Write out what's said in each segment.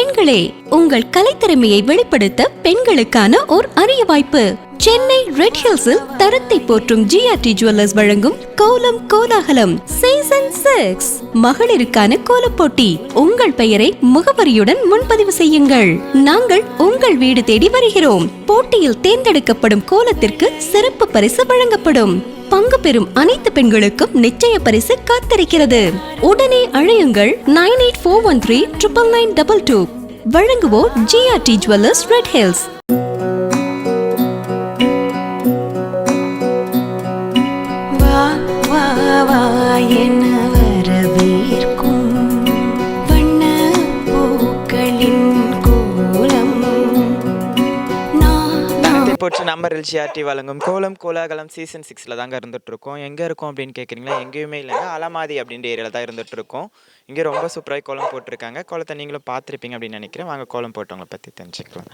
பெண்களே, உங்கள் கலைத்திறமையை வெளிப்படுத்த பெண்களுக்கான ஓர் அரிய வாய்ப்பு. சென்னை ரெட் ஹில்ஸில் தரத்தை போற்றும் ஜிஆர்டி ஜுவல்லர்ஸ் வழங்கும் கோலம் கோலாகலம் சீசன் 6 மகளிருக்கான கோலப் போட்டி. உங்கள் பெயரை முகவரியுடன் முன்பதிவு செய்யுங்கள். நாங்கள் உங்கள் வீடு தேடி வருகிறோம். போட்டியில் தேர்ந்தெடுக்கப்படும் கோலத்திற்கு சிறப்பு பரிசு வழங்கப்படும். பங்கு பெறும் அனைத்து பெண்களுக்கும் நிச்சய பரிசு காத்திருக்கிறது. உடனே அழையுங்கள் 9841399922. வழங்குவோர் ஜிஆர்டி ஜுவல்லர்ஸ் ரெட் ஹில்ஸ். நம்ம எல்ஜிஆர்டி வழங்கும் கோலம் கோலாகலம் சீசன் 6 தாங்க இருந்துகிட்ருக்கோம். எங்கே இருக்கோம் அப்படின்னு கேட்குறீங்களா? எங்கேயுமே இல்லைங்க, அலமாதி அப்படின்ற ஏரியாவில் தான் இருந்துகிட்ருக்கோம். இங்கே ரொம்ப சூப்பராக கோலம் போட்டிருக்காங்க. கோலத்தை நீங்களும் பார்த்துருப்பீங்க அப்படின்னு நினைக்கிறேன். வாங்க கோலம் போட்டவங்களை பற்றி தெரிஞ்சுக்கலாம்.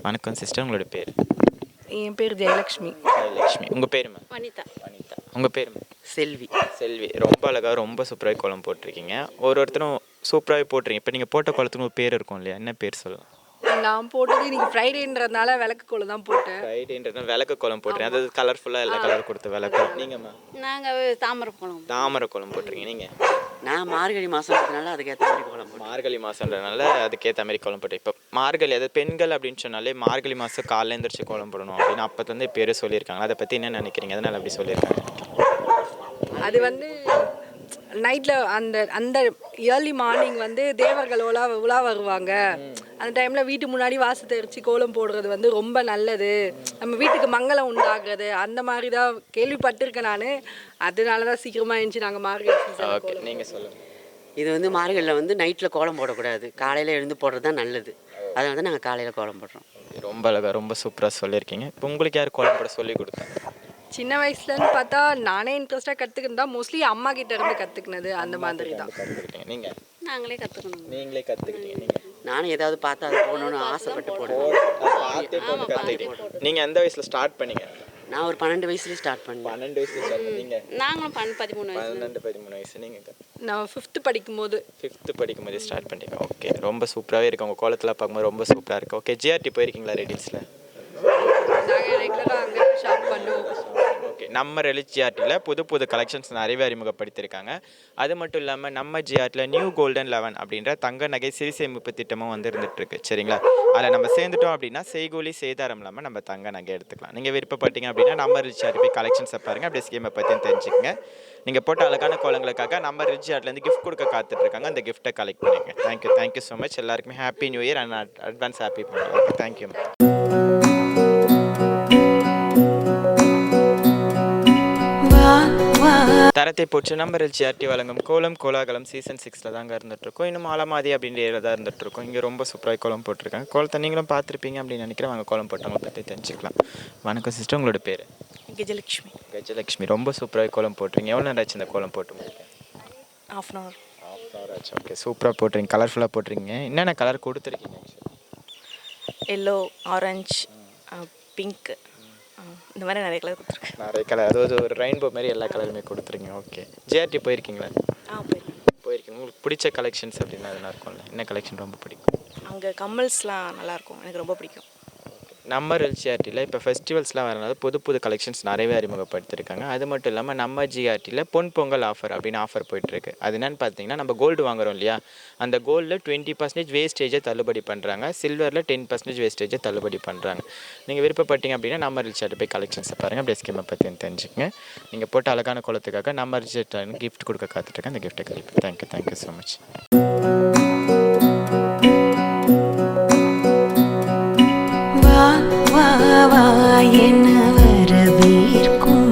வணக்கம் சிஸ்டர், உங்களோட பேர்? என் பேர் ஜெயலக்ஷ்மி. ஜெயலக்ஷ்மி. உங்கள் பேருமா? வனிதா. வனிதா. உங்கள் பேருமா? செல்வி. செல்வி. ரொம்ப அழகாக ரொம்ப சூப்பராக கோலம் போட்டிருக்கீங்க. ஒருத்தரும் சூப்பராகவே போட்டிருக்கீங்க. இப்போ நீங்கள் போட்ட கோலத்துக்கு ஒரு பேர் இருக்கும் இல்லையா? என்ன பேர் சொல்லலாம்? நான் போட்டது இன்னைக்கு ஃப்ரைடேன்றதுனால விளக்கு கோலம் தான் போட்டேன். ஃப்ரைடேன்றதுனால விளக்கு கோலம் போட்டுறேன். அதாவது கலர்ஃபுல்லாக எல்லா கலர் கொடுத்த விளக்கு. நீங்கம்மா? நாங்கள் தாமரை கோலம். தாமரை கோலம் போட்டிருக்கீங்க. நீங்கள்? நான் மார்கழி மாதம்ன்றதுனால அதுக்கேற்ற மாதிரி கோலம் போட்டேன். மார்கழி மாதம்ன்றதுனால அதுக்கேற்ற மாதிரி கோலம் போட்டேன். இப்போ மார்கழி, அதாவது பெண்கள் அப்படின்னு சொன்னாலே மார்கழி மாதம் காலையில் எழுந்திரிச்சு கோலம் போடணும் அப்படின்னு அப்போத்துலேருந்து பேர் சொல்லியிருக்காங்க. அதை பற்றி என்ன நினைக்கிறீங்க? அதனால் அப்படி சொல்லியிருக்காங்க. அது நைட்டில் அந்த ஏர்லி மார்னிங் தேவர்கள் உலா வருவாங்க. அந்த டைமில் வீட்டு முன்னாடி வாசத்தை எரிச்சு கோலம் போடுறது ரொம்ப நல்லது, நம்ம வீட்டுக்கு மங்களம் உண்டாகிறது, அந்த மாதிரி தான் கேள்விப்பட்டிருக்கேன் நான். அதனால தான் சீக்கிரமாக எழுந்துச்சு நாங்கள் மார்கழி. நீங்கள் சொல்லுங்கள். இது மார்கழியில் நைட்டில் கோலம் போடக்கூடாது, காலையில் எழுந்து போடுறது தான் நல்லது. அதனால தான் நாங்கள் காலையில் கோலம் போடுறோம். ரொம்ப அழகாக ரொம்ப சூப்பராக சொல்லியிருக்கீங்க. இப்போ உங்களுக்கு யார் கோலம் போட சொல்லி கொடுத்தேன்? சின்ன வயசுலன்னு பார்த்தா நானே இன்ட்ரெஸ்டாக கற்றுக்கிட்டு தான், மோஸ்ட்லி அம்மா கிட்ட இருந்து கற்றுக்கினது அந்த மாதிரி தான். நீங்கள்? நாங்களே கற்றுக்கணும். நீங்களே கற்றுக்கிட்டீங்க. நீங்கள்? நானும் ஏதாவது பார்த்து அது போடணும்னு ஆசைப்பட்டு போடுவேன். நீங்கள் எந்த வயசில் ஸ்டார்ட் பண்ணீங்க? நான் ஒரு 12 வயசுலேயே ஸ்டார்ட் பண்ணேன். 12 வயசுல ஸ்டார்ட் பண்ணீங்க? நாங்களும் 13 வயசு. 13 வயசு. நீங்கள்? நான் 5th படிக்கும்போது. 5th படிக்கும்போது ஸ்டார்ட் பண்ணிட்டீங்க. ஓகே, ரொம்ப சூப்பராகவே இருக்குது. உங்கள் கோலத்தில் பார்க்கும்போது ரொம்ப சூப்பராக இருக்குது. ஓகே, ஜிஆர்டி போயிருக்கீங்களா ரெடில்ஸில்? நாங்கள் ரெகுலராக அங்கே ஷாப் பண்ணுவோம். ஓகே, நம்ம ஜிஆர்டியில் புது கலெக்ஷன்ஸ் நிறையவே அறிமுகப்படுத்தியிருக்காங்க. அது மட்டும் இல்லாமல் நம்ம ஜிஆர்டியில் நியூ கோல்டன் 11 அப்படின்ற தங்க நகை சிறு சேமிப்பு திட்டமும் இருந்துகிட்ருக்கு. சரிங்களா? அதில் நம்ம சேர்ந்துட்டோம் அப்படின்னா செய்கூலி சேதாரம் இல்லாமல் நம்ம தங்க நகை எடுத்துக்கலாம். நீங்கள் விருப்பப்பட்டீங்க அப்படின்னா நம்ம ஜிஆர்டி போய் கலெக்ஷன்ஸை பாருங்கள், அப்படியே ஸ்கீமை பற்றியும் தெரிஞ்சுக்கங்க. நீங்கள் போட்ட அழகான கோலங்களுக்காக நம்ம ஜிஆர்டிலேருந்து கிஃப்ட் கொடுக்க காத்துட்ருக்காங்க. அந்த கிஃப்ட்டை கலெக்ட் பண்ணிங்க. Thank you so much. எல்லாருக்குமே happy new year and advance happy Pongal. Okay, thank you. தரத்தை போச்சு நம்ம ஜிஆர்டி வழங்கும் கோலம் கோலாகலம் சீசன் 6 தாங்க இருந்துகிட்ருக்கோம். இன்னும் அலமாதி அப்படின்ற ஏரியா தான் இருந்துகிட்ருக்கோம். இங்கே ரொம்ப சூப்பராக கோலம் போட்டிருக்காங்க. கோலத்தை நீங்களும் பார்த்துருப்பீங்க அப்படின்னு நினைக்கிறேன். வாங்க கோலம் போட்டவங்களை பற்றி தெரிஞ்சுக்கலாம். வணக்கம் சிஸ்டர், உங்களோட பேர்? கஜலக்ஷ்மி. கஜலக்ஷ்மி. ரொம்ப சூப்பராக கோலம் போட்டுருங்க. எவ்வளோ நேரம் ஆச்சு இந்த கோலம் போட்டு முடியுங்க? ½ hour ஆச்சு. ஓகே, சூப்பராக போட்டுருங்க, கலர்ஃபுல்லாக போட்டுருங்க. என்னென்ன கலர் கொடுத்துருக்கீங்க? எல்லோ, ஆரஞ்சு, பிங்க், இந்த மாதிரி நிறைய கலர் கொடுத்துருக்கேன். நிறைய கலர், அதாவது ஒரு ரெயின்போ மாதிரி எல்லா கலருமே கொடுத்துருங்க. ஓகே, ஜிஆர்டி போயிருக்கீங்களா? போயிருக்கீங்க. உங்களுக்கு பிடிச்ச கலெக்ஷன்ஸ் அப்படின்னா எதுனா இருக்கும்ல? என்ன கலெக்ஷன் ரொம்ப பிடிக்கும்? அங்கே கம்மல்ஸ்லாம் நல்லாயிருக்கும், எனக்கு ரொம்ப பிடிக்கும். நம்ம ஜிஆர்டியில் இப்போ ஃபெஸ்டிவல்ஸ்லாம் வரனால புது கலெக்ஷன்ஸ் நிறையவே அறிமுகப்படுத்திருக்காங்க. அது மட்டும் இல்லாமல் நம்ம ஜிஆர்டியில் பொங்கல் ஆஃபர் அப்படின்னு ஆஃபர் போயிட்டுருக்கு. அது என்னென்னு பார்த்தீங்கன்னா, நம்ம கோல்டு வாங்குறோம் இல்லையா, அந்த கோல்டில் 20% வேஸ்டேஜை தள்ளுபடி பண்ணுறாங்க, சில்வரில் 10% வேஸ்டேஜை தள்ளுபடி பண்ணுறாங்க. நீங்கள் விருப்பப்பட்டீங்க அப்படின்னா நம்ம ஜிஆர்டி போய் கலெக்ஷன்ஸை பாருங்கள், அப்படியே ஸ்கீமை பற்றி தெரிஞ்சுக்கங்க. நீங்கள் போட்ட அழகான கோலத்துக்காக நம்ம ஜிஆர்டி கிஃப்ட் கொடுக்க காத்துட்ருக்கேன். அந்த கிஃப்ட்டை கழிப்பு. Thank you so much. என்ன வரவேற்கும்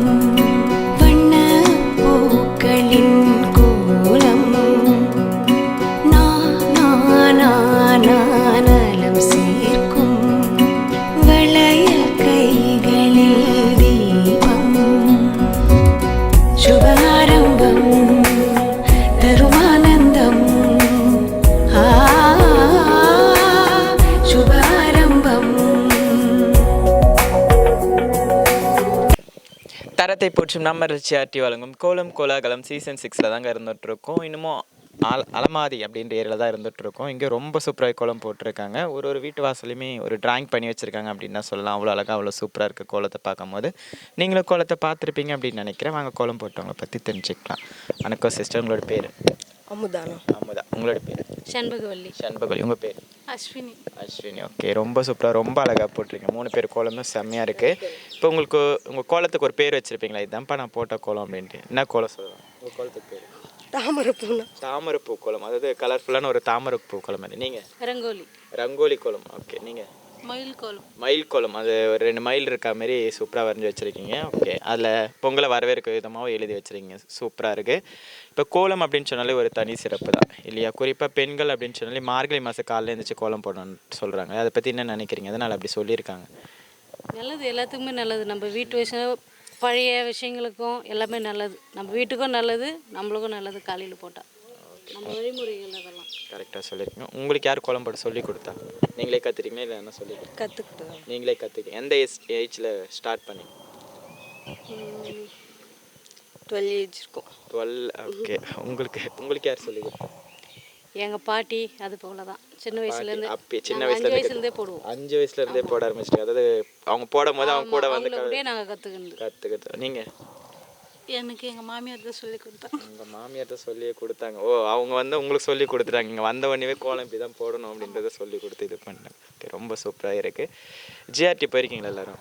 வண்ண பூக்களின் கோலம், நலம் சேர்க்கும் வளையல் கைகளில் தீபம், சுபாரம்பம் தருமானந்தம், சுபாரம்பம். தரத்தை போற்றும் நம்ம ஜிஆர்டி வழங்கும் கோலம் கோலாகலம் சீசன் 6 தாங்க இருந்துகிட்ருக்கோம். இன்னமும் அலமாதி அப்படின்ற ஏரியாவில் தான் இருந்துகிட்ருக்கோம். இங்கே ரொம்ப சூப்பராக கோலம் போட்டிருக்காங்க. ஒரு வீட்டு வாசலையுமே ஒரு டிராயிங் பண்ணி வச்சுருக்காங்க அப்படின்னு தான் சொல்லலாம். அவ்வளோ அழகாக அவ்வளோ சூப்பராக இருக்குது கோலத்தை பார்க்கும்போது. நீங்களும் கோலத்தை பார்த்துருப்பீங்க அப்படின்னு நினைக்கிறேன். வாங்க கோலம் போட்டவங்களை பற்றி தெரிஞ்சுக்கலாம். வணக்கம் சிஸ்டர், உங்களோட பேர்? அமுதானா. அமுதா. உங்களோட பேர்? செண்பகவல்லி. செண்பகவல்லி. உங்கள் பேர்? அஸ்வினி. அஸ்வினி. ஓகே, ரொம்ப சூப்பராக ரொம்ப அழகாக போட்டிருக்கீங்க. 3 பேர் கோலமும் செம்மையாக இருக்குது. இப்போ உங்களுக்கு உங்கள் கோலத்துக்கு ஒரு பேர் வச்சுருப்பீங்களா, இதுதான்ப்பா நான் போட்ட கோலம் அப்படின்ட்டு? என்ன கோலம் சொல்லலாம் உங்கள் கோலத்துக்கு பேர்? தாமரைப்பூனா. தாமரைப்பூ கோலம், அதாவது கலர்ஃபுல்லான ஒரு தாமரைப்பூ கோலம். அது நீங்கள்? ரங்கோலி. ரங்கோலி கோலம். ஓகே, நீங்கள்? மயில் கோலம். மயில் கோலம், அது ஒரு 2 மயில் இருக்கா மாரி சூப்பராக வரைஞ்சி வச்சுருக்கீங்க. ஓகே, அதில் பொங்கலை வரவேற்க விதமாகவும் எழுதி வச்சுருக்கீங்க. சூப்பராக இருக்குது. இப்போ கோலம் அப்படின்னு சொன்னாலே ஒரு தனி சிறப்பு தான் இல்லையா? குறிப்பாக பெண்கள் அப்படின்னு சொன்னாலே மார்கழி மாதம் காலையில் எழுந்திரிச்சு கோலம் போடணும்னு சொல்கிறாங்க. அதை பற்றி என்ன நினைக்கிறீங்க? அதனால் அப்படி சொல்லியிருக்காங்க. நல்லது, எல்லாத்துக்குமே நல்லது. நம்ம வீட்டு விஷயம் பழைய விஷயங்களுக்கும் எல்லாமே நல்லது. நம்ம வீட்டுக்கும் நல்லது, நம்மளுக்கும் நல்லது. காலையில் போட்டால் நம்ம வழிமுறைகள் அதெல்லாம் கரெக்டாக சொல்லியிருக்கீங்க. உங்களுக்கு யார் கோலம் போட சொல்லி கொடுத்தா? நீங்களே கற்றுட்டீங்களா இல்லை என்ன சொல்லி? கற்றுக்கிட்டோம். நீங்களே கற்றுக்கிங்க. எந்த ஏஜில் ஸ்டார்ட் பண்ணி? 12 ஏஜ் இருக்கும். 12. ஓகே, உங்களுக்கு யார் சொல்லி கொடுத்தா? எங்கள் பாட்டி அது போல தான். சின்ன வயசுலேருந்து அப்போ சின்ன 5 வயசுலேருந்தே போடுவோம். 5 வயசுலேருந்தே போட ஆரம்பிச்சிட்டீங்க. அதாவது அவங்க போடும் போது அவங்க கூட வந்து அப்படியே நாங்கள் கற்றுக்கிட்டு. நீங்கள்? எனக்கு எங்கள் மாமியார் தான் சொல்லி கொடுத்தாங்க. உங்கள் மாமியார் தான் சொல்லி கொடுத்தாங்க. ஓ, அவங்க வந்து உங்களுக்கு சொல்லி கொடுத்துட்டாங்க. இங்கே வந்த உடனே கோலம் இப்படி தான் போடணும் அப்படின்றத சொல்லி கொடுத்து இது பண்ணேன். ஓகே, ரொம்ப சூப்பராக இருக்குது. ஜிஆர்டி போயிருக்கீங்களா எல்லாரும்?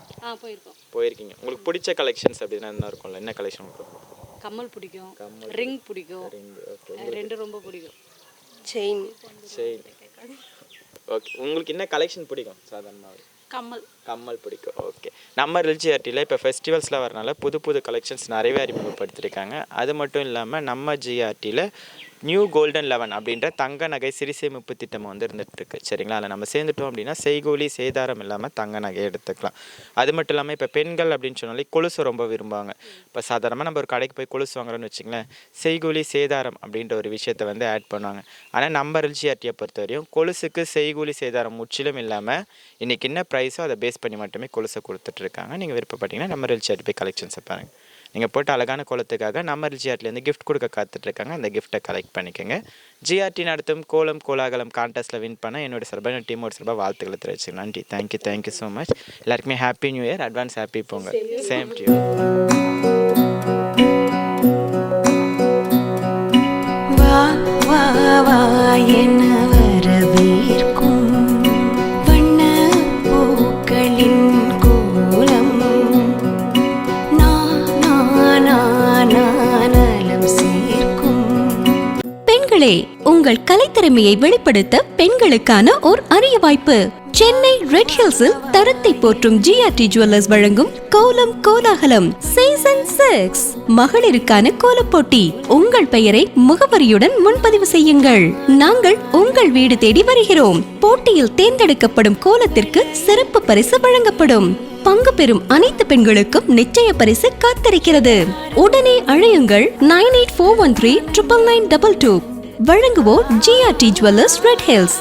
போயிருக்கீங்க. உங்களுக்கு பிடிச்ச கலெக்ஷன்ஸ் அப்படின்னா என்ன இருக்கும்ல? என்ன கலெக்ஷன் உங்களுக்கு? கம்மல் பிடிக்கும், ரிங் பிடிக்கும். ரெண்டு ரொம்ப பிடிக்கும். செயின். ஓகே, உங்களுக்கு என்ன கலெக்ஷன் பிடிக்கும் சாதாரணமாக? கம்மல் பிடிக்கும். ஓகே, நம்ம ஜிஆர்டியில் இப்போ ஃபெஸ்டிவல்ஸ்லாம் வரனால புது கலெக்ஷன்ஸ் நிறையவே அறிமுகப்படுத்தியிருக்காங்க. அது மட்டும் இல்லாமல் நம்ம ஜிஆர்டியில் நியூ கோல்டன் 11 அப்படின்ற தங்க நகை சிறுசேமிப்பு திட்டம் வந்து இருந்துகிட்ருக்கு. சரிங்களா? அதில் நம்ம சேர்ந்துட்டோம் அப்படின்னா செய்கூலி சேதாரம் இல்லாமல் தங்க நகை எடுத்துக்கலாம். அது மட்டும் இல்லாமல் இப்போ பெண்கள் அப்படின்னு சொன்னாலே கொலுசு ரொம்ப விரும்புவாங்க. இப்போ சாதாரணமாக நம்ம ஒரு கடைக்கு போய் கொலுசு வாங்குறோன்னு வச்சுங்களேன், செய்கூலி சேதாரம் அப்படின்ற ஒரு விஷயத்தை வந்து ஆட் பண்ணுவாங்க. ஆனால் நம்ம ஜிஆர்டியை பொறுத்த வரையும் கொலுசுக்கு செய்கூலி சேதாரம் முற்றிலும் இல்லாமல் இன்றைக்கி என்ன ப்ரைஸோ அதை பேஸ் பண்ணி மட்டுமே கொலுசை கொடுத்துட்ருக்காங்க. நீங்கள் விருப்பப்பட்டீங்கன்னா நம்ம ஜிஆர்டி போய் கலெக்ஷன்ஸை பாருங்கள். நீங்கள் போட்டு அழகான கோலத்துக்காக நம்ம ஜிஆர்டிலேருந்து கிஃப்ட் கொடுக்க காத்துட்ருக்காங்க. அந்த கிஃப்ட்டை கலெக்ட் பண்ணிக்கோங்க. ஜிஆர்டி நடத்தும் கோலம் கோலாகலம் கான்டெஸ்ட்டில் வின் பண்ண என்னோட சார்பாக என் டீமோட சார்பாக வாழ்த்துக்களை தெரிவிச்சுங்க. நன்றி. Thank you so much. எல்லாருக்குமே happy new year, advance happy Pongal. Same to you. வா வா வா என வரவேற்கும் வண்ண பூக்களின் கோலம் நானலம் சேர்க்கும். பெண்களே, உங்கள் கலைத்திறமையை வெளிப்படுத்த பெண்களுக்கான ஓர் அரிய வாய்ப்பு. சென்னை ரெட் ஹில்ஸில் தரத்தை போற்றும் ஜிஆர்டி ஜுவல்லர்ஸ் வழங்கும் கோலம் கோலாகலம் சீசன் 6 மகளிருக்கான கோலப் போட்டி. உங்கள் பெயரை முகவரியுடன் முன்பதிவு செய்யுங்கள். நாங்கள் உங்கள் வீடு தேடி வருகிறோம். போட்டியில் தேர்ந்தெடுக்கப்படும் கோலத்திற்கு சிறப்பு பரிசு வழங்கப்படும். பங்கு பெறும் அனைத்து பெண்களுக்கும் நிச்சய பரிசு காத்திருக்கிறது. உடனே அழையுங்கள் 9841399922. வழங்குவோர் ஜிஆர்டி ஜுவல்லர்ஸ் ரெட் ஹில்ஸ்.